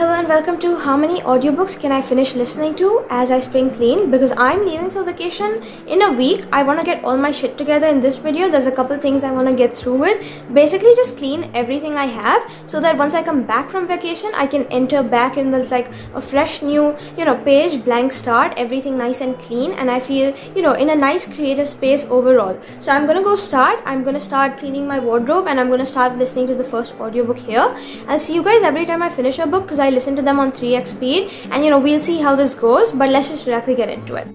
Hello and welcome to How Many Audiobooks Can I Finish Listening To As I Spring Clean, because I'm leaving for vacation in a week. I want to get all my shit together in this video. There's a couple things I want to get through with. Basically just clean everything I have so that once I come back from vacation, I can enter back in the like a fresh new, page, blank start, everything nice and clean, and I feel, in a nice creative space overall. So I'm going to start cleaning my wardrobe, and I'm going to start listening to the first audiobook here. I'll see you guys every time I finish a book because I listen to them on 3x speed, and we'll see how this goes, but let's just directly get into it.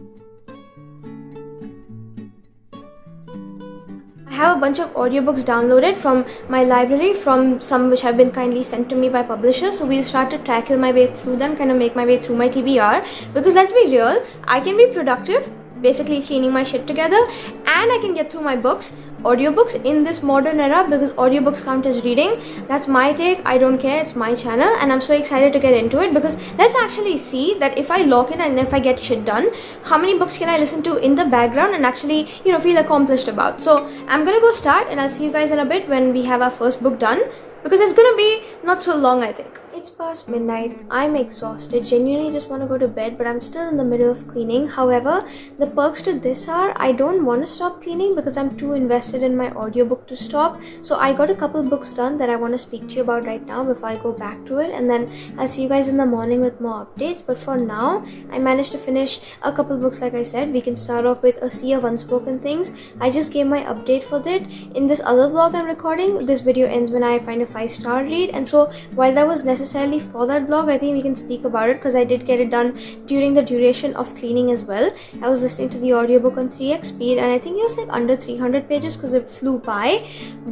I have a bunch of audiobooks downloaded from my library, from some which have been kindly sent to me by publishers, so we'll start to tackle my way through them, kind of make my way through my TBR, because let's be real, I can be productive basically cleaning my shit together, and I can get through my audiobooks in this modern era, because audiobooks count as reading. That's my take. I don't care. It's my channel, and I'm so excited to get into it, because let's actually see that if I lock in and if I get shit done, how many books can I listen to in the background and actually feel accomplished about. So I'm gonna go start, and I'll see you guys in a bit when we have our first book done, because it's gonna be not so long, I think. It's past midnight. I'm exhausted, genuinely just want to go to bed, but I'm still in the middle of cleaning. However, the perks to this are I don't want to stop cleaning because I'm too invested in my audiobook to stop. So I got a couple books done that I want to speak to you about right now before I go back to it, and then I'll see you guys in the morning with more updates. But for now, I managed to finish a couple books. Like I said, we can start off with A Sea of Unspoken Things. I just gave my update for that in this other vlog I'm recording. This video ends when I find a 5-star read, and so while that was necessarily for that vlog, I think we can speak about it because I did get it done during the duration of cleaning as well. I was listening to the audiobook on 3x speed, and I think it was like under 300 pages because it flew by,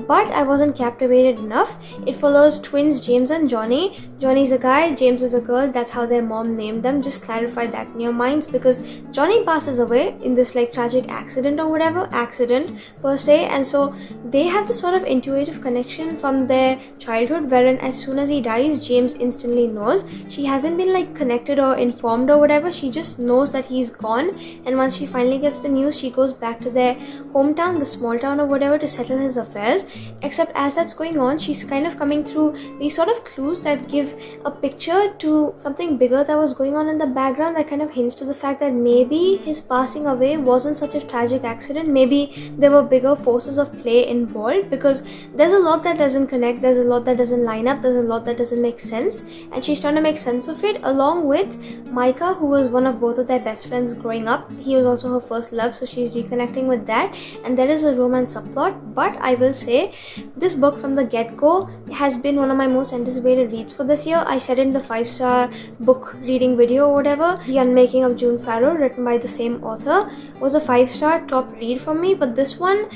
but I wasn't captivated enough. It follows twins James and Johnny. Johnny's a guy, James is a girl. That's how their mom named them. Just clarify that in your minds, because Johnny passes away in this like tragic accident or whatever, accident per se, and so they have this sort of intuitive connection from their childhood, wherein as soon as he dies, James instantly knows. She hasn't been like connected or informed or whatever, she just knows that he's gone, and once she finally gets the news, she goes back to their hometown, the small town or whatever, to settle his affairs. Except as that's going on, she's kind of coming through these sort of clues that give a picture to something bigger that was going on in the background, that kind of hints to the fact that maybe his passing away wasn't such a tragic accident, maybe there were bigger forces of play involved, because there's a lot that doesn't connect, there's a lot that doesn't line up, there's a lot that doesn't make sense, and she's trying to make sense of it, along with Micah, who was one of both of their best friends growing up. He was also her first love, so she's reconnecting with that, and there is a romance subplot. But I will say, this book from the get-go has been one of my most anticipated reads for this year. I said in the 5-star book reading video or whatever, The Unmaking of June Farrow, written by the same author, was a 5-star top read for me. But this one,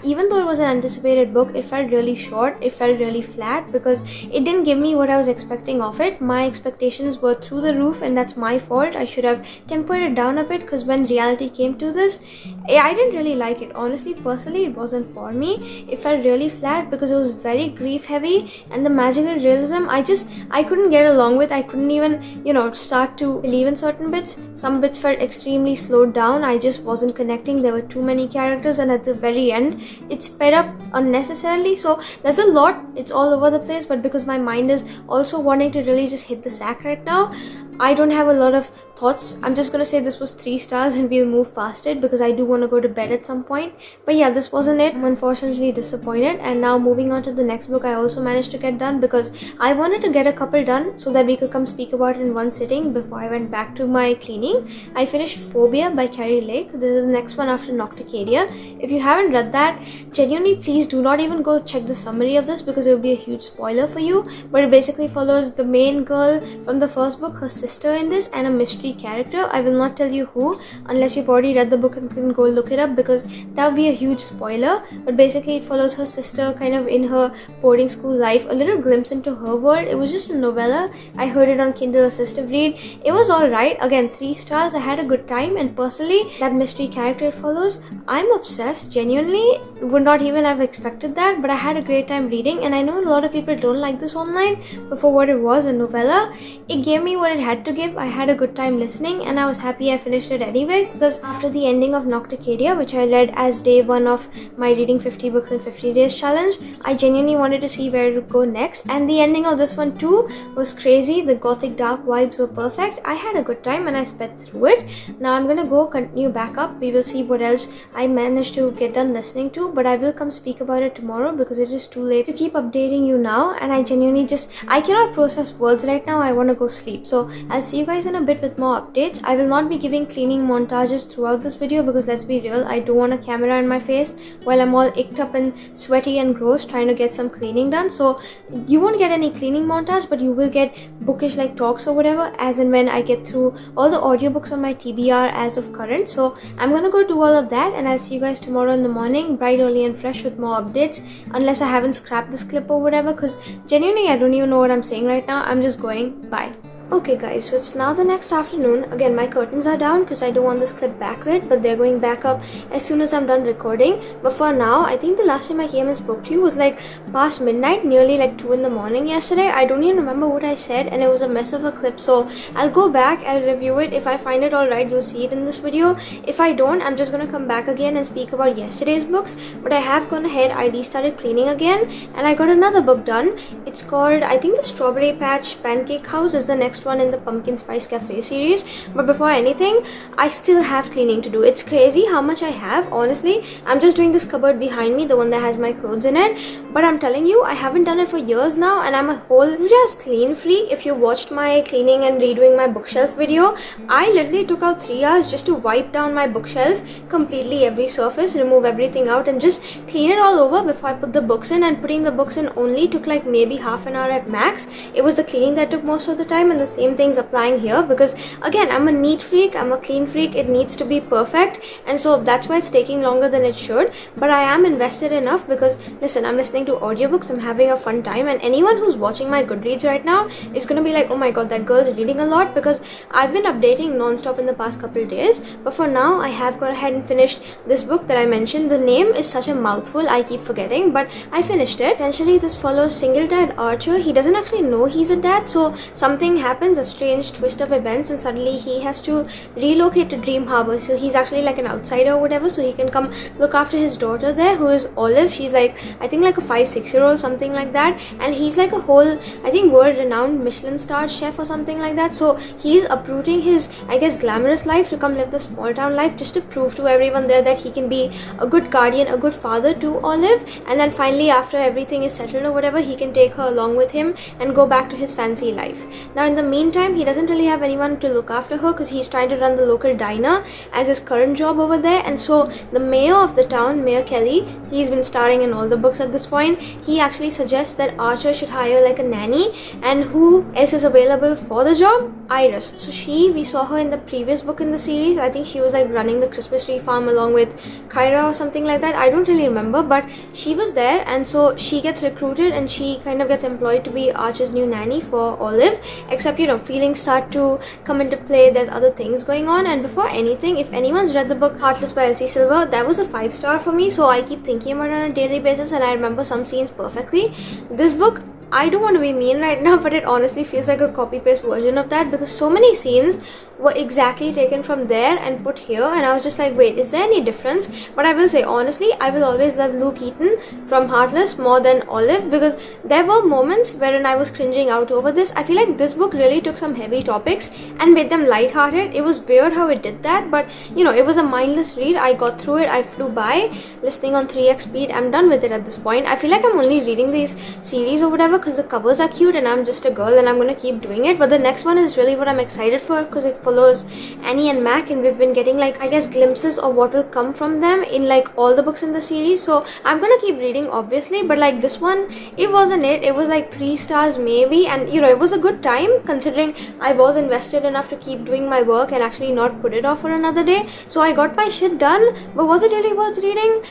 even though it was an anticipated book, it felt really short, it felt really flat, because it didn't give me what I was expecting of it. My expectations were through the roof, and that's my fault. I should have tempered it down a bit, because when reality came to this, I didn't really like it. Honestly, personally, it wasn't for me. It felt really flat because it was very grief heavy, and the magical realism I couldn't get along with. I couldn't even start to believe in certain bits. Some bits felt extremely slowed down. I just wasn't connecting. There were too many characters, and at the very end it sped up unnecessarily. So there's a lot, it's all over the place, but because my mind is also wanting to really just hit the sack right now, I don't have a lot of thoughts. I'm just gonna say this was 3 stars, and we'll move past it because I do want to go to bed at some point. But yeah, this wasn't it. I'm unfortunately disappointed. And now moving on to the next book, I also managed to get done because I wanted to get a couple done so that we could come speak about it in one sitting before I went back to my cleaning. I finished Phobia by Keri. This is the next one after Nocticadia. If you haven't read that, genuinely please do not even go check the summary of this, because it will be a huge spoiler for you. But it basically follows the main girl from the first book, her sister in this, and a mystery character. I will not tell you who unless you've already read the book and can go look it up, because that would be a huge spoiler. But basically it follows her sister kind of in her boarding school life, a little glimpse into her world. It was just a novella. I heard it on Kindle assistive read. It was alright. Again, 3 stars. I had a good time, and personally that mystery character it follows, I'm obsessed. Genuinely would not even have expected that, but I had a great time reading, and I know a lot of people don't like this online, but for what it was, a novella, it gave me what it had had to give. I had a good time listening, and I was happy I finished it anyway, because after the ending of Nocticadia, which I read as day 1 of my reading 50 books in 50 days challenge, I genuinely wanted to see where to go next, and the ending of this one too was crazy. The gothic dark vibes were perfect. I had a good time and I sped through it. Now I'm gonna go continue back up. We will see what else I managed to get done listening to, but I will come speak about it tomorrow because it is too late to keep updating you now, and I genuinely I cannot process words right now. I want to go sleep. So I'll see you guys in a bit with more updates. I will not be giving cleaning montages throughout this video because let's be real, I don't want a camera in my face while I'm all icked up and sweaty and gross trying to get some cleaning done. So you won't get any cleaning montage, but you will get bookish like talks or whatever as and when I get through all the audiobooks on my TBR as of current. So I'm gonna go do all of that, and I'll see you guys tomorrow in the morning, bright, early and fresh with more updates, unless I haven't scrapped this clip or whatever, because genuinely I don't even know what I'm saying right now. I'm just going bye. Okay guys, so it's now the next afternoon. Again, my curtains are down because I don't want this clip backlit, but they're going back up as soon as I'm done recording. But for now, I think the last time I came and spoke to you was like past midnight, nearly like 2 in the morning yesterday. I don't even remember what I said, and it was a mess of a clip, so I'll go back, I'll review it. If I find it alright, you'll see it in this video. If I don't, I'm just gonna come back again and speak about yesterday's books. But I have gone ahead, I restarted cleaning again, and I got another book done. It's called, I think, The Strawberry Patch Pancake House is the next one in the Pumpkin Spice Cafe series. But before anything, I still have cleaning to do. It's crazy how much I have, honestly. I'm just doing this cupboard behind me, the one that has my clothes in it, but I'm telling you, I haven't done it for years now, and I'm a whole just clean freak. If you watched my cleaning and redoing my bookshelf video, I literally took out 3 hours just to wipe down my bookshelf completely, every surface, remove everything out and just clean it all over before I put the books in. And putting the books in only took like maybe half an hour at max. It was the cleaning that took most of the time, and the same things applying here, because again, I'm a neat freak, I'm a clean freak. It needs to be perfect, and so that's why it's taking longer than it should. But I am invested enough because listen, I'm listening to audiobooks, I'm having a fun time, and anyone who's watching my Goodreads right now is gonna be like, oh my god, that girl's reading a lot, because I've been updating non-stop in the past couple of days. But for now, I have gone ahead and finished this book that I mentioned. The name is such a mouthful, I keep forgetting, but I finished it. Essentially, this follows single dad Archer. He doesn't actually know he's a dad, so something happens, a strange twist of events, and suddenly he has to relocate to Dream Harbor. So he's actually like an outsider or whatever, so he can come look after his daughter there, who is Olive. She's like, I think like a 5-6-year-old, something like that, and he's like a whole, I think, world-renowned Michelin star chef or something like that. So he's uprooting his, I guess, glamorous life to come live the small town life, just to prove to everyone there that he can be a good guardian, a good father to Olive. And then finally, after everything is settled or whatever, he can take her along with him and go back to his fancy life. Now in the meantime, he doesn't really have anyone to look after her because he's trying to run the local diner as his current job over there. And so the mayor of the town, Mayor Kelly, he's been starring in all the books at this point, he actually suggests that Archer should hire like a nanny. And who else is available for the job? Iris. So we saw her in the previous book in the series. I think she was like running the Christmas tree farm along with Kyra or something like that. I don't really remember, but she was there, and so she gets recruited and she kind of gets employed to be Archer's new nanny for Olive. Except, you know, feelings start to come into play. There's other things going on. And before anything, if anyone's read the book Heartless by Elsie Silver, that was a 5-star for me, so I keep thinking about it on a daily basis, and I remember some scenes perfectly. This book, I don't want to be mean right now, but it honestly feels like a copy-paste version of that, because so many scenes were exactly taken from there and put here, and I was just like, wait, is there any difference? But I will say, honestly, I will always love Luke Eaton from Heartless more than Olive, because there were moments wherein I was cringing out over this. I feel like this book really took some heavy topics and made them lighthearted. It was weird how it did that, but you know, it was a mindless read. I got through it, I flew by, listening on 3x speed. I'm done with it at this point. I feel like I'm only reading these series or whatever because the covers are cute and I'm just a girl and I'm gonna keep doing it. But the next one is really what I'm excited for, because it follows Annie and Mac, and we've been getting like, I guess, glimpses of what will come from them in like all the books in the series. So I'm gonna keep reading, obviously, but like this one, it wasn't it. It was like 3 stars maybe, and you know, it was a good time considering I was invested enough to keep doing my work and actually not put it off for another day. So I got my shit done. But was it really worth reading?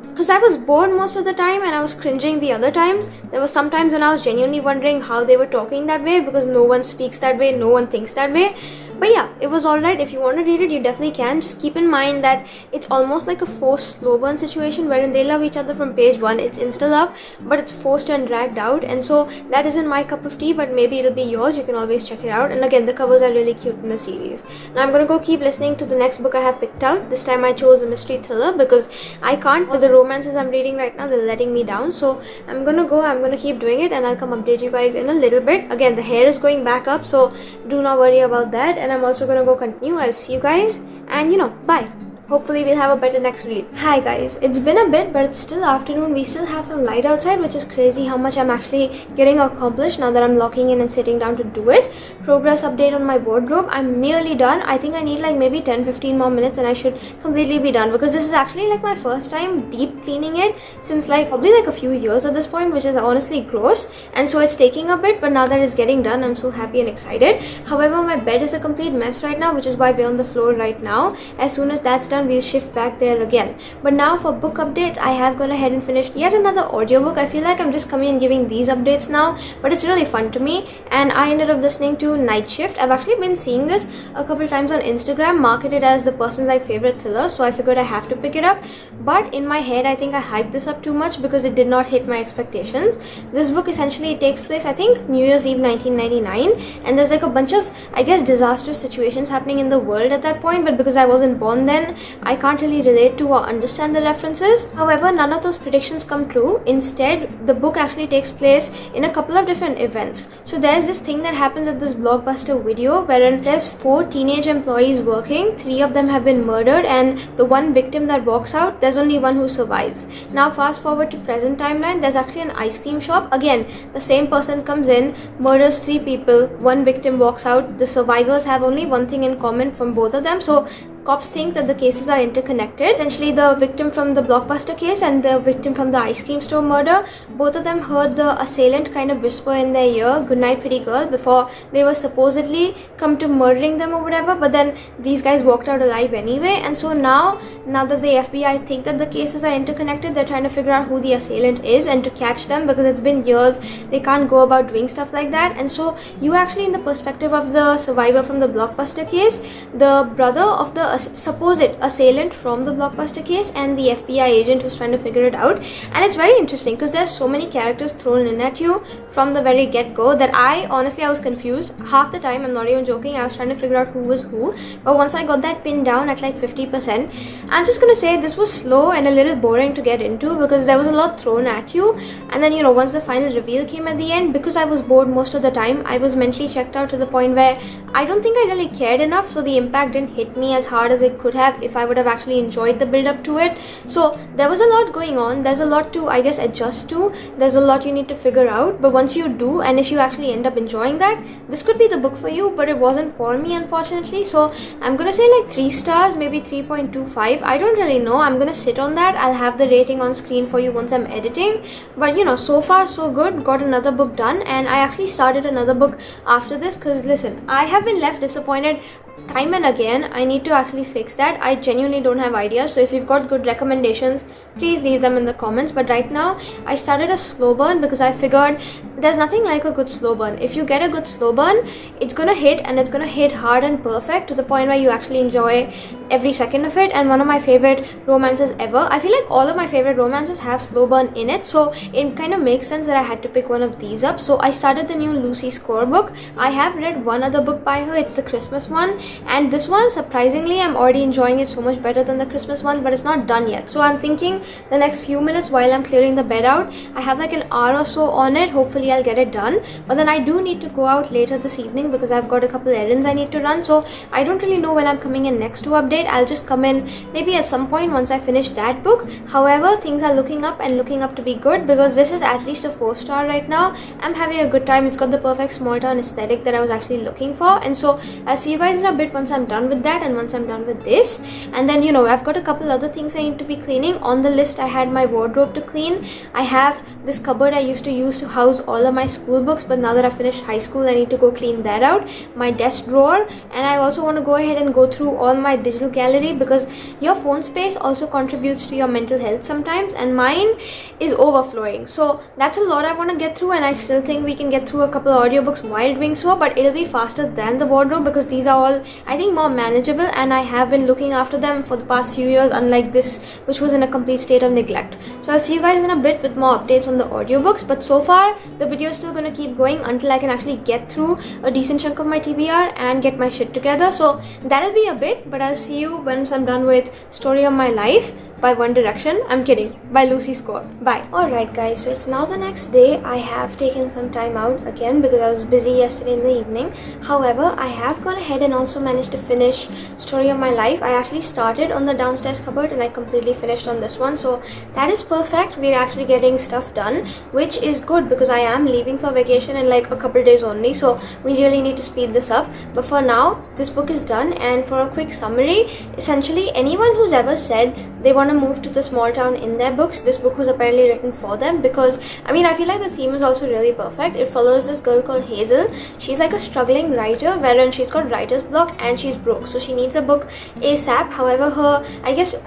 Because I was bored most of the time and I was cringing the other times. There were some times when I was genuinely wondering how they were talking that way, because no one speaks that way, no one thinks that way. But yeah, it was alright. If you want to read it, you definitely can. Just keep in mind that it's almost like a forced slow burn situation wherein they love each other from page 1. It's insta love, but it's forced and dragged out, and so that isn't my cup of tea, but maybe it'll be yours. You can always check it out. And again, the covers are really cute in the series. Now I'm gonna go keep listening to the next book I have picked out. This time I chose a mystery thriller because I can't with the romances I'm reading right now. They're letting me down, so I'm gonna keep doing it, and I'll come update you guys in a little bit. Again, the hair is going back up, so do not worry about that, and I'm also gonna go continue. I'll see you guys, and bye. Hopefully we'll have a better next read. Hi guys, it's been a bit, but it's still afternoon. We still have some light outside, which is crazy how much I'm actually getting accomplished now that I'm locking in and sitting down to do it. Progress update on my wardrobe. I'm nearly done. I think I need like maybe 10-15 more minutes and I should completely be done, because this is actually like my first time deep cleaning it since probably a few years at this point, which is honestly gross, and so it's taking a bit, but now that it's getting done, I'm so happy and excited. However, my bed is a complete mess right now, which is why we're on the floor right now. As soon as that's done, we'll shift back there again. But now for book updates, I have gone ahead and finished yet another audiobook. I feel like I'm just coming and giving these updates now, but it's really fun to me, and I ended up listening to Night Shift. I've actually been seeing this a couple times on Instagram, marketed as the person's favorite thriller, so I figured I have to pick it up. But in my head, I think I hyped this up too much because it did not hit my expectations. This book essentially takes place, I think, New Year's Eve 1999, and there's a bunch of, I guess, disastrous situations happening in the world at that point, but because I wasn't born then, I can't really relate to or understand the references. However, none of those predictions come true. Instead, the book actually takes place in a couple of different events. So there's this thing that happens at this Blockbuster video wherein there's 4 teenage employees working, 3 of them have been murdered, and the one victim that walks out, there's only one who survives. Now fast forward to present timeline, there's actually an ice cream shop. Again, the same person comes in, murders 3 people, one victim walks out, the survivors have only one thing in common from both of them, so cops think that the cases are interconnected. Essentially, the victim from the Blockbuster case and the victim from the ice cream store murder, both of them heard the assailant kind of whisper in their ear, "Good night, pretty girl," before they were supposedly come to murdering them or whatever, but then these guys walked out alive anyway. And so now that the FBI think that the cases are interconnected, they're trying to figure out who the assailant is and to catch them, because it's been years, they can't go about doing stuff like that. And so you actually, in the perspective of the survivor from the Blockbuster case, the brother of the supposed assailant from the Blockbuster case, and the FBI agent who's trying to figure it out. And it's very interesting because there's so many characters thrown in at you from the very get-go that I was confused. Half the time, I'm not even joking, I was trying to figure out who was who. But once I got that pinned down at 50%, I'm just gonna say this was slow and a little boring to get into because there was a lot thrown at you. And then once the final reveal came at the end, because I was bored most of the time, I was mentally checked out to the point where I don't think I really cared enough, so the impact didn't hit me as hard as it could have if I would have actually enjoyed the build up to it. So there was a lot going on, there's a lot to, I guess, adjust to, there's a lot you need to figure out, but once you do, and if you actually end up enjoying that, this could be the book for you. But it wasn't for me, unfortunately, so I'm gonna say 3 stars, maybe 3.25. I don't really know, I'm gonna sit on that. I'll have the rating on screen for you once I'm editing. But so far so good. Got another book done, and I actually started another book after this because listen, I have been left disappointed time and again. I need to actually fix that. I genuinely don't have ideas, so if you've got good recommendations, please leave them in the comments. But right now I started a slow burn because I figured there's nothing like a good slow burn. If you get a good slow burn, it's gonna hit, and it's gonna hit hard and perfect to the point where you actually enjoy every second of it. And one of my favorite romances ever, I feel like all of my favorite romances have slow burn in it, so it kind of makes sense that I had to pick one of these up. So I started the new Lucy Score book. I have read one other book by her, it's the Christmas one, and this one, surprisingly, I'm already enjoying it so much better than the Christmas one, but it's not done yet. So I'm thinking the next few minutes while I'm clearing the bed out, I have an hour or so on it, hopefully I'll get it done. But then I do need to go out later this evening because I've got a couple errands I need to run, so I don't really know when I'm coming in next to update. I'll just come in maybe at some point once I finish that book. However, things are looking up and looking up to be good because this is at least a 4-star right now. I'm having a good time. It's got the perfect small town aesthetic that I was actually looking for, and so I'll see you guys in a bit once I'm done with that and once I'm done with this. And then I've got a couple other things I need to be cleaning. On the list I had my wardrobe to clean. I have this cupboard I used to use to house all of my school books, but now that I finished high school, I need to go clean that out. My desk drawer, and I also want to go ahead and go through all my digital gallery because your phone space also contributes to your mental health sometimes, and mine is overflowing. So that's a lot I want to get through, and I still think we can get through a couple of audiobooks while doing so, but it'll be faster than the wardrobe because these are all I think more manageable, and I have been looking after them for the past few years, unlike this, which was in a complete state of neglect. So I'll see you guys in a bit with more updates on the audiobooks, but so far the video is still going to keep going until I can actually get through a decent chunk of my TBR and get my shit together. So that'll be a bit, but I'll see you once I'm done with Story of My Life by One Direction. I'm kidding, by Lucy Score. Bye. Alright guys, so it's now the next day. I have taken some time out again because I was busy yesterday in the evening. However, I have gone ahead and also managed to finish Story of My Life. I actually started on the downstairs cupboard and I completely finished on this one, so that is perfect. We're actually getting stuff done, which is good because I am leaving for vacation in like a couple days only, so we really need to speed this up. But for now, this book is done, and for a quick summary, essentially anyone who's ever said they want to move to the small town in their books, this book was apparently written for them, because I feel like the theme is also really perfect. It follows this girl called Hazel. She's like a struggling writer wherein she's got writer's block and she's broke, so she needs a book ASAP. However, her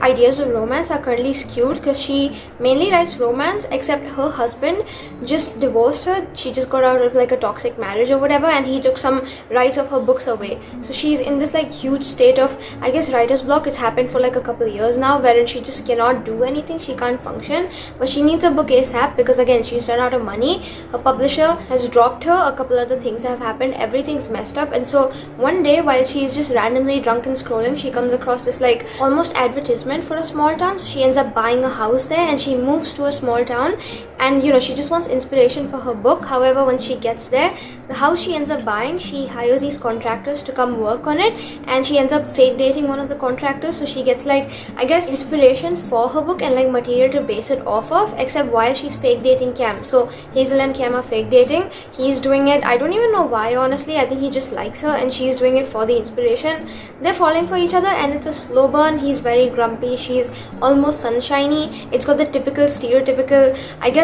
ideas of romance are currently skewed because she mainly writes romance, except her husband just divorced her. She just got out of like a toxic marriage or whatever, and he took some rights of her books away, so she's in this like huge state of writer's block. It's happened for like a couple years now, wherein she just cannot do anything, she can't function, but she needs a book ASAP because again she's run out of money. Her publisher has dropped her, a couple other things have happened, everything's messed up. And so one day while she's just randomly drunk and scrolling, she comes across this like almost advertisement for a small town, so she ends up buying a house there and she moves to a small town, and she just wants inspiration for her book. However, once she gets there, the house she ends up buying, she hires these contractors to come work on it, and she ends up fake dating one of the contractors, so she gets like inspiration for her book and like material to base it off of, except while she's fake dating Cam. So Hazel and Cam are fake dating. He's doing it, I don't even know why, honestly. I think he just likes her and she's doing it for the inspiration. They're falling for each other and it's a slow burn. He's very grumpy, she's almost sunshiny. It's got the typical stereotypical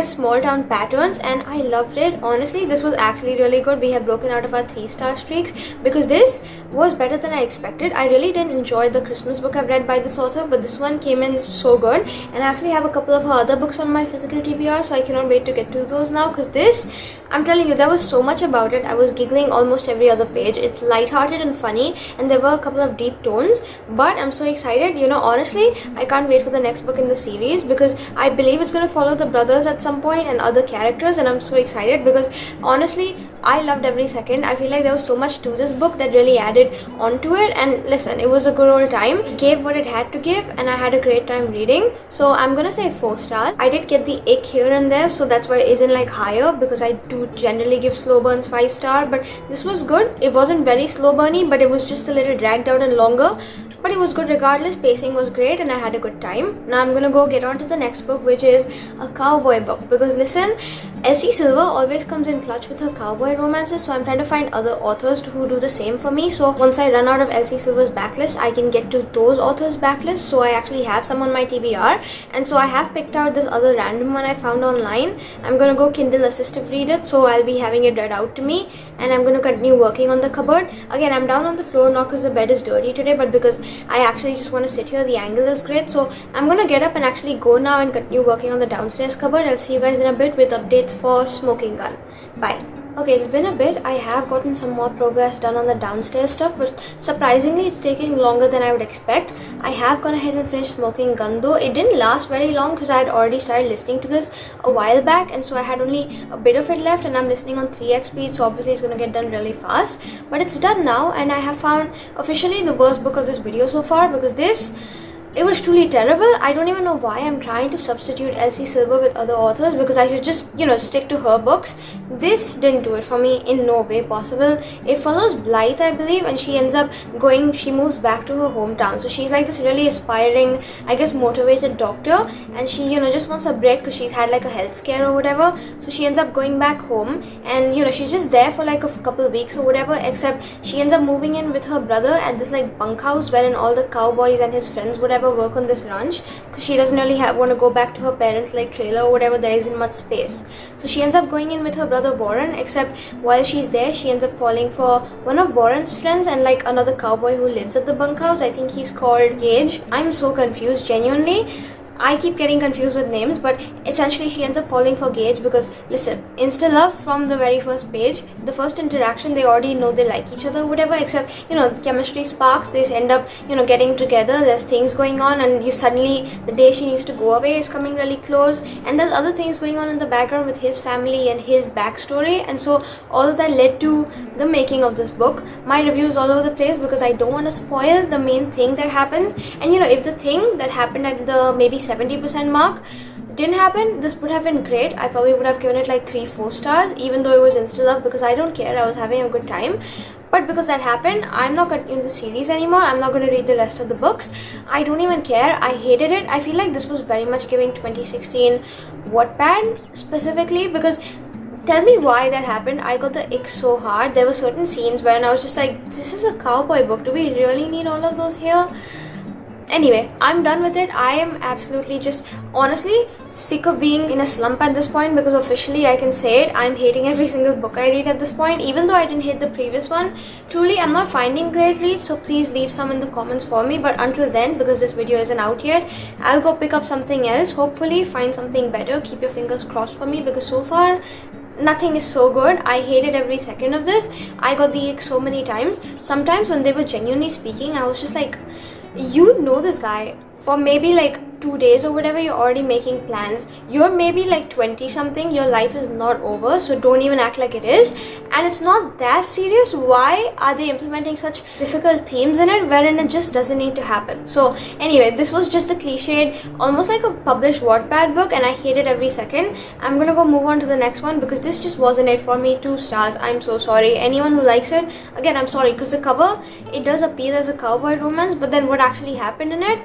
small town patterns, and I loved it. Honestly, this was actually really good. We have broken out of our 3-star streaks because this was better than I expected. I really didn't enjoy the Christmas book I've read by this author, but this one came in so good, and I actually have a couple of her other books on my physical TBR, so I cannot wait to get to those now, because this, I'm telling you, there was so much about it. I was giggling almost every other page. It's lighthearted and funny, and there were a couple of deep tones, but I'm so excited. Honestly, I can't wait for the next book in the series because I believe it's going to follow the brothers at some point and other characters, and I'm so excited because honestly, I loved every second. I feel like there was so much to this book that really added onto it, and listen, it was a good old time. It gave what it had to give, and I had a great time reading, so I'm gonna say 4 stars. I did get the ick here and there, so that's why it isn't like higher, because I do generally give slow burns 5 star, but this was good. It wasn't very slow burny, but it was just a little dragged out and longer, but it was good regardless. Pacing was great and I had a good time. Now I'm gonna go get on to the next book, which is a cowboy book, because listen, Elsie Silver always comes in clutch with her cowboy romances, so I'm trying to find other authors who do the same for me. So once I run out of Elsie Silver's backlist, I can get to those authors' backlist. So I actually have some on my TBR, and so I have picked out this other random one I found online. I'm gonna go Kindle assistive read it, so I'll be having it read out to me, and I'm gonna continue working on the cupboard. Again, I'm down on the floor not because the bed is dirty today, but because I actually just want to sit here. The angle is great, so I'm gonna get up and actually go now and continue working on the downstairs cupboard. I'll see you guys in a bit with updates for Smoking Gun. Bye. Okay, it's been a bit. I have gotten some more progress done on the downstairs stuff, but surprisingly it's taking longer than I would expect. I have gone ahead and finished Smoking Gun though. It didn't last very long because I had already started listening to this a while back, and so I had only a bit of it left, and I'm listening on 3x speed, so obviously it's going to get done really fast. But it's done now, and I have found officially the worst book of this video so far, because it was truly terrible. I don't even know why I'm trying to substitute Elsie Silver with other authors, because I should just, stick to her books. This didn't do it for me in no way possible. It follows Blythe, I believe, and she moves back to her hometown. So she's like this really aspiring, motivated doctor, and she, just wants a break because she's had like a health scare or whatever. So she ends up going back home, and, she's just there for like a couple of weeks or whatever, except she ends up moving in with her brother at this like bunkhouse wherein all the cowboys and his friends, whatever, work on this ranch, because she doesn't really want to go back to her parents like trailer or whatever. There isn't much space, so she ends up going in with her brother Warren, except while she's there she ends up falling for one of Warren's friends and like another cowboy who lives at the bunkhouse. I think he's called Gage. I'm so confused, genuinely. I keep getting confused with names, but essentially she ends up falling for Gage because, listen, insta love from the very first page, the first interaction, they already know they like each other, whatever, except, you know, chemistry sparks, they end up, you know, getting together, there's things going on, and you suddenly, the day she needs to go away is coming really close, and there's other things going on in the background with his family and his backstory, and so all of that led to the making of this book. My review is all over the place because I don't want to spoil the main thing that happens, and you know, if the thing that happened at the maybe 70% mark didn't happen, this would have been great. I probably would have given it like 3-4 stars, even though it was insta love, because I don't care, I was having a good time. But because that happened, I'm not continuing the series anymore. I'm not going to read the rest of the books. I don't even care. I hated it. I feel like this was very much giving 2016 Wattpad specifically, because tell me why that happened. I got the ick so hard. There were certain scenes where I was just like, this is a cowboy book. Do we really need all of those here? Anyway, I'm done with it. I am absolutely just honestly sick of being in a slump at this point, because officially I can say it, I'm hating every single book I read at this point, even though I didn't hate the previous one. Truly, I'm not finding great reads, so please leave some in the comments for me. But until then, because this video isn't out yet, I'll go pick up something else, hopefully find something better. Keep your fingers crossed for me, because so far nothing is so good. I hated every second of this. I got the ick so many times. Sometimes when they were genuinely speaking, I was just like, you know this guy for maybe like 2 days or whatever, you're already making plans. You're maybe like 20 something, your life is not over, so don't even act like it is, and it's not that serious. Why are they implementing such difficult themes in it wherein it just doesn't need to happen? So anyway, this was just a cliched, almost like a published Wattpad book, and I hate it every second. I'm gonna go move on to the next one because this just wasn't it for me. 2 stars. I'm so sorry. Anyone who likes it, again, I'm sorry, because the cover, it does appear as a cowboy romance, but then what actually happened in it?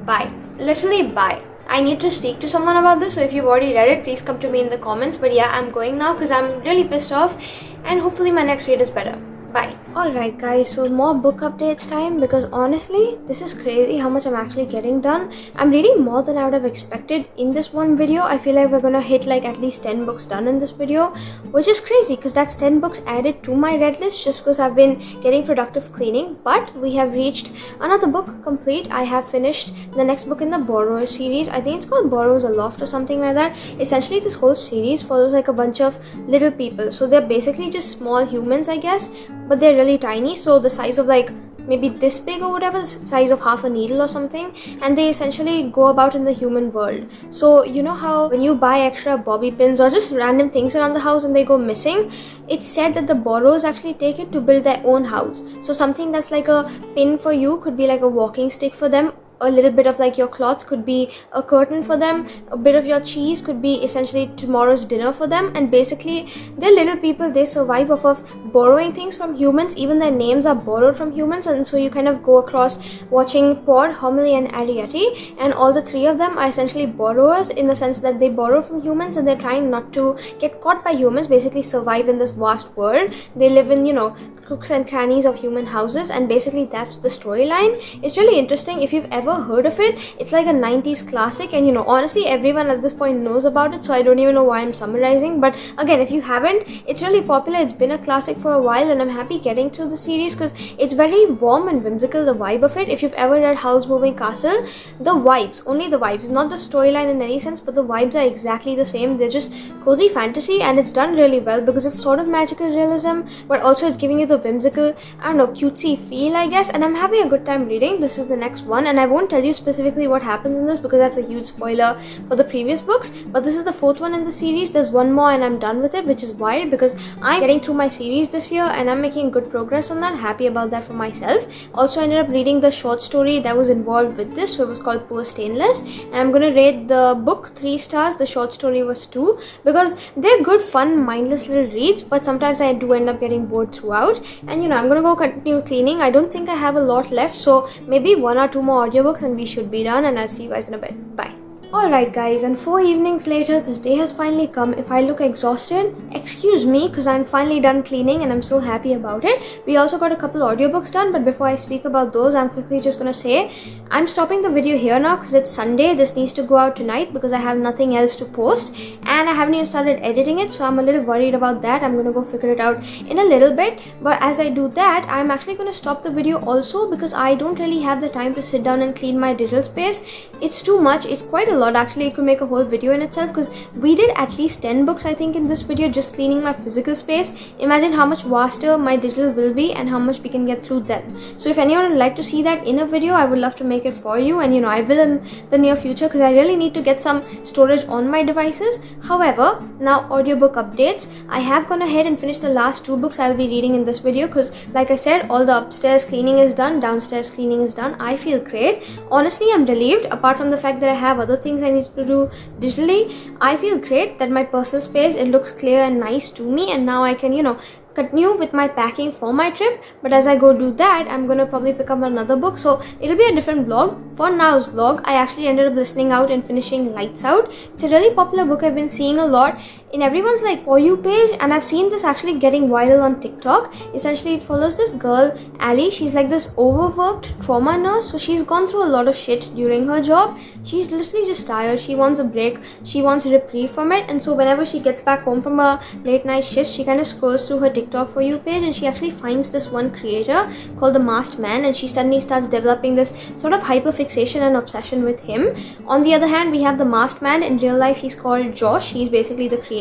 Bye. Literally bye. I need to speak to someone about this, so if you've already read it, please come to me in the comments. But yeah, I'm going now because I'm really pissed off, and hopefully my next read is better. Bye. Alright guys, so more book updates time, because honestly, this is crazy how much I'm actually getting done. I'm reading more than I would have expected in this one video. I feel like we're gonna hit like at least 10 books done in this video, which is crazy because that's 10 books added to my read list just because I've been getting productive cleaning. But we have reached another book complete. I have finished the next book in the Borrowers series. I think it's called Borrowers Aloft or something like that. Essentially, this whole series follows like a bunch of little people. So they're basically just small humans, I guess, but they're really tiny, so the size of like maybe this big or whatever, the size of half a needle or something, and they essentially go about in the human world. So you know how when you buy extra bobby pins or just random things around the house and they go missing, it's said that the borrowers actually take it to build their own house. So something that's like a pin for you could be like a walking stick for them. A little bit of like your cloth could be a curtain for them. A bit of your cheese could be essentially tomorrow's dinner for them. And basically, they're little people. They survive off of borrowing things from humans. Even their names are borrowed from humans. And so you kind of go across watching Pod, Homily, and Ariete. And all the 3 of them are essentially borrowers in the sense that they borrow from humans and they're trying not to get caught by humans. Basically survive in this vast world. They live in, you know, crooks and crannies of human houses, and basically that's the storyline. It's really interesting. If you've ever heard of it, it's like a 90s classic, and you know, honestly everyone at this point knows about it, so I don't even know why I'm summarizing. But again, if you haven't, it's really popular. It's been a classic for a while, and I'm happy getting through the series because it's very warm and whimsical, the vibe of it. If you've ever read Howl's Moving Castle, the vibes, only the vibes, not the storyline in any sense, but the vibes are exactly the same. They're just cozy fantasy, and it's done really well because it's sort of magical realism, but also it's giving you the whimsical, I don't know, cutesy feel, I guess, and I'm having a good time reading. This is the next one, and I won't tell you specifically what happens in this because that's a huge spoiler for the previous books, but this is the 4th one in the series. There's one more and I'm done with it, which is wild because I'm getting through my series this year and I'm making good progress on that. Happy about that for myself. Also ended up reading the short story that was involved with this, so it was called Poor Stainless, and I'm gonna rate the book 3 stars. The short story was 2 because they're good, fun, mindless little reads, but sometimes I do end up getting bored throughout. And you know, I'm gonna go continue cleaning. I don't think I have a lot left, so maybe 1 or 2 more audiobooks and we should be done, and I'll see you guys in a bit. Bye. Alright guys, and 4 evenings later, this day has finally come. If I look exhausted, excuse me, because I'm finally done cleaning and I'm so happy about it. We also got a couple audiobooks done, but before I speak about those, I'm quickly just gonna say I'm stopping the video here now because it's Sunday. This needs to go out tonight because I have nothing else to post and I haven't even started editing it, so I'm a little worried about that. I'm gonna go figure it out in a little bit, but as I do that, I'm actually gonna stop the video also because I don't really have the time to sit down and clean my digital space. It's too much. It's quite a lot actually. It could make a whole video in itself because we did at least 10 books I think in this video, just cleaning my physical space. Imagine how much vaster my digital will be and how much we can get through them. So if anyone would like to see that in a video, I would love to make it for you, and I will in the near future because I really need to get some storage on my devices. However, now audiobook updates. I have gone ahead and finished the last 2 books I will be reading in this video because like I said, all the upstairs cleaning is done, downstairs cleaning is done. I feel great. Honestly, I'm relieved. Apart from the fact that I have other things I need to do digitally, I feel great that my personal space, it looks clear and nice to me, and now I can continue with my packing for my trip. But as I go do that, I'm gonna probably pick up another book, so it'll be a different vlog. For now's vlog, I actually ended up listening out and finishing Lights Out. It's a really popular book I've been seeing a lot in everyone's For You page, and I've seen this actually getting viral on TikTok. Essentially, it follows this girl, Ali. She's like this overworked trauma nurse, so she's gone through a lot of shit during her job. She's literally just tired. She wants a break. She wants a reprieve from it, and so whenever she gets back home from a late night shift, she kind of scrolls through her TikTok For You page, and she actually finds this one creator called the Masked Man, and she suddenly starts developing this sort of hyperfixation and obsession with him. On the other hand, we have the Masked Man. In real life, he's called Josh. He's basically the creator,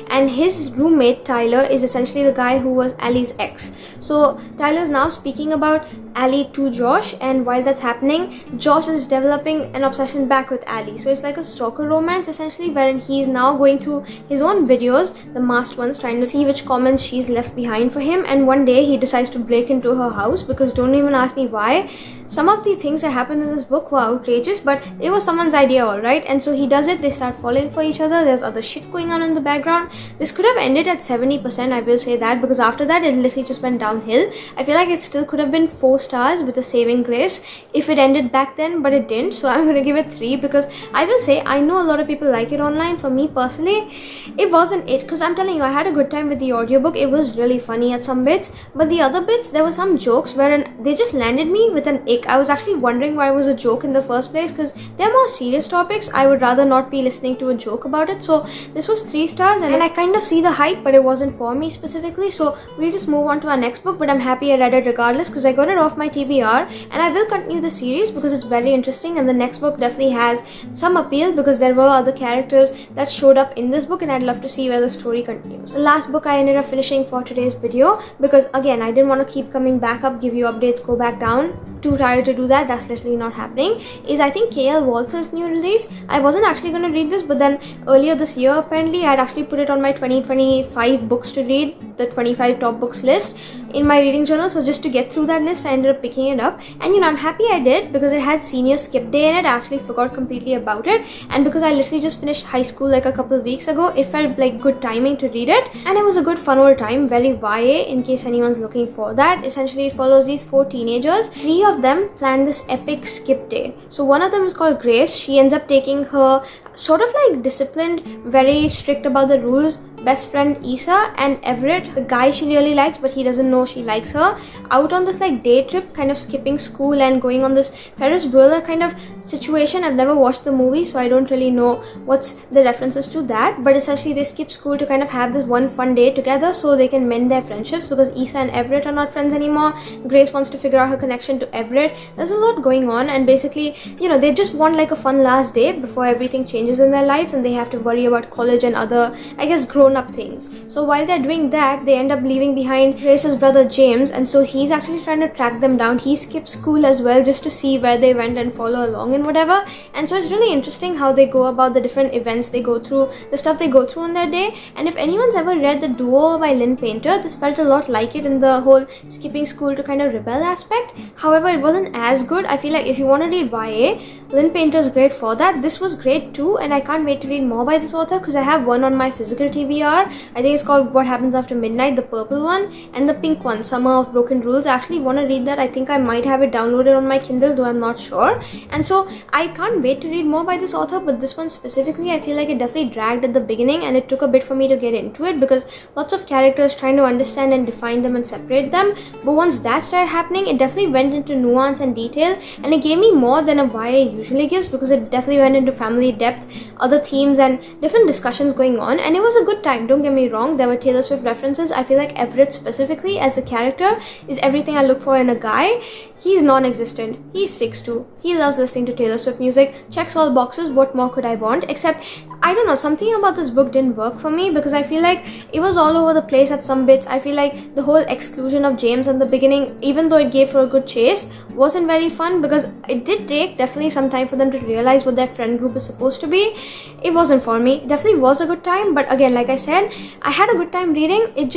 and his roommate Tyler is essentially the guy who was Ali's ex. So Tyler's now speaking about Ali to Josh, and while that's happening, Josh is developing an obsession back with Ali. So it's like a stalker romance essentially, wherein he's now going through his own videos, the masked ones, trying to see which comments she's left behind for him. And one day he decides to break into her house, because don't even ask me why. Some of the things that happened in this book were outrageous, but it was someone's idea, alright? And so he does it, they start falling for each other, there's other shit going on in the background. This could have ended at 70%, I will say that, because after that it literally just went downhill. I feel like it still could have been 4 stars with a saving grace if it ended back then, but it didn't. So I'm gonna give it 3, because I will say I know a lot of people like it online. For me personally, it wasn't it, because I'm telling you, I had a good time with the audiobook. It was really funny at some bits, but the other bits, there were some jokes wherein they just landed me with an ick. I was actually wondering why it was a joke in the first place, because they're more serious topics. I would rather not be listening to a joke about it. So this was 3 stars, and I kind of see the hype, but it wasn't for me specifically. So we'll just move on to our next book, but I'm happy I read it regardless, because I got it off my TBR, and I will continue the series because it's very interesting, and the next book definitely has some appeal because there were other characters that showed up in this book, and I'd love to see where the story continues. The last book I ended up finishing for today's video, because again, I didn't want to keep coming back up, give you updates, go back down. Too tired to do that, that's literally not happening. Is I think KL Walther's new release. I wasn't actually going to read this, but then earlier this year apparently I had actually put it on my 2025 books to read, the 25 top books list in my reading journal. So just to get through that list, I ended up picking it up, and I'm happy I did, because it had senior skip day in it. I actually forgot completely about it, and because I literally just finished high school like a couple of weeks ago, it felt like good timing to read it, and it was a good fun old time. Very YA in case anyone's looking for that. Essentially it follows these 4 teenagers. 3 of them plan this epic skip day. So one of them is called Grace. She ends up taking her sort of like disciplined, very strict about the rules, best friend Issa, and Everett, the guy she really likes but he doesn't know she likes her, out on this like day trip, kind of skipping school and going on this Ferris Bueller kind of situation. I've never watched the movie, so I don't really know what's the references to that, but essentially they skip school to kind of have this one fun day together so they can mend their friendships, because Issa and Everett are not friends anymore. Grace wants to figure out her connection to Everett. There's a lot going on, and basically they just want like a fun last day before everything changes in their lives and they have to worry about college and other, I guess, grown-up things. So while they're doing that, they end up leaving behind Grace's brother James, and so he's actually trying to track them down. He skipped school as well just to see where they went and follow along and whatever. And so it's really interesting how they go about the different events they go through, the stuff they go through on their day. And if anyone's ever read The Duo by Lynn Painter, this felt a lot like it in the whole skipping school to kind of rebel aspect. However, it wasn't as good. I feel like if you want to read YA, Lynn Painter's great for that. This was great too, and I can't wait to read more by this author, because I have one on my physical TBR. I think it's called What Happens After Midnight, the purple one, and the pink one, Summer of Broken Rules. I actually want to read that. I think I might have it downloaded on my Kindle, though I'm not sure. And so I can't wait to read more by this author, but this one specifically, I feel like it definitely dragged at the beginning, and it took a bit for me to get into it, because lots of characters trying to understand and define them and separate them. But once that started happening, it definitely went into nuance and detail, and it gave me more than a YA usually gives, because it definitely went into family depth, other themes, and different discussions going on, and it was a good time. Don't get me wrong, there were Taylor Swift references. I feel like Everett specifically as a character is everything I look for in a guy. He's non-existent. He's 6'2". He loves listening to Taylor Swift music, checks all boxes. What more could I want? Except, I don't know, something about this book didn't work for me because I feel like it was all over the place at some bits. I feel like the whole exclusion of James in the beginning, even though it gave for a good chase, wasn't very fun because it did take definitely some time for them to realize what their friend group is supposed to be. It wasn't for me. It definitely was a good time, but again, like I said, I had a good time reading. It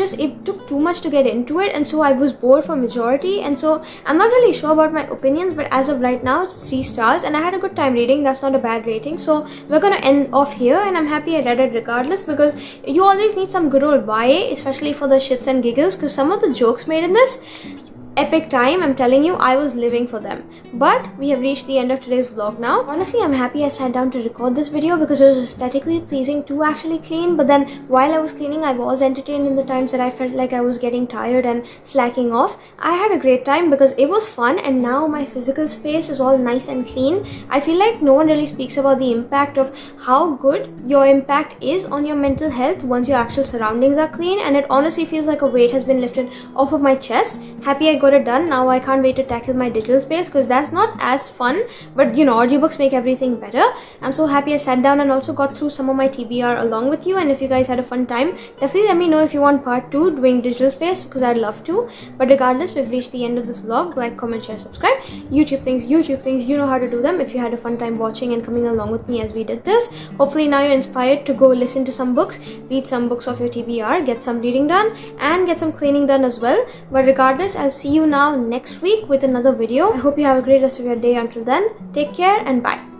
took too much to get into it, and so I was bored for majority, and so I'm not really sure about my opinions, but as of right now it's 3 stars and I had a good time reading. That's not a bad rating, so we're gonna end off here, and I'm happy I read it regardless because you always need some good old YA, especially for the shits and giggles, because some of the jokes made in this, epic time, I'm telling you, I was living for them. But we have reached the end of today's vlog now. Honestly, I'm happy I sat down to record this video because it was aesthetically pleasing to actually clean, but then while I was cleaning, I was entertained in the times that I felt like I was getting tired and slacking off. I had a great time because it was fun, and now my physical space is all nice and clean. I feel like no one really speaks about the impact of how good your impact is on your mental health once your actual surroundings are clean, and it honestly feels like a weight has been lifted off of my chest. Happy I got it done. Now I can't wait to tackle my digital space because that's not as fun, but you know, audiobooks make everything better. I'm so happy I sat down and also got through some of my TBR along with you, and if you guys had a fun time, definitely let me know if you want part 2 doing digital space because I'd love to. But regardless, we've reached the end of this vlog. Like, comment, share, subscribe. YouTube things, you know how to do them if you had a fun time watching and coming along with me as we did this. Hopefully now you're inspired to go listen to some books, read some books of your TBR, get some reading done, and get some cleaning done as well. But regardless, I'll see you now next week with another video. I hope you have a great rest of your day. Until then, take care and bye.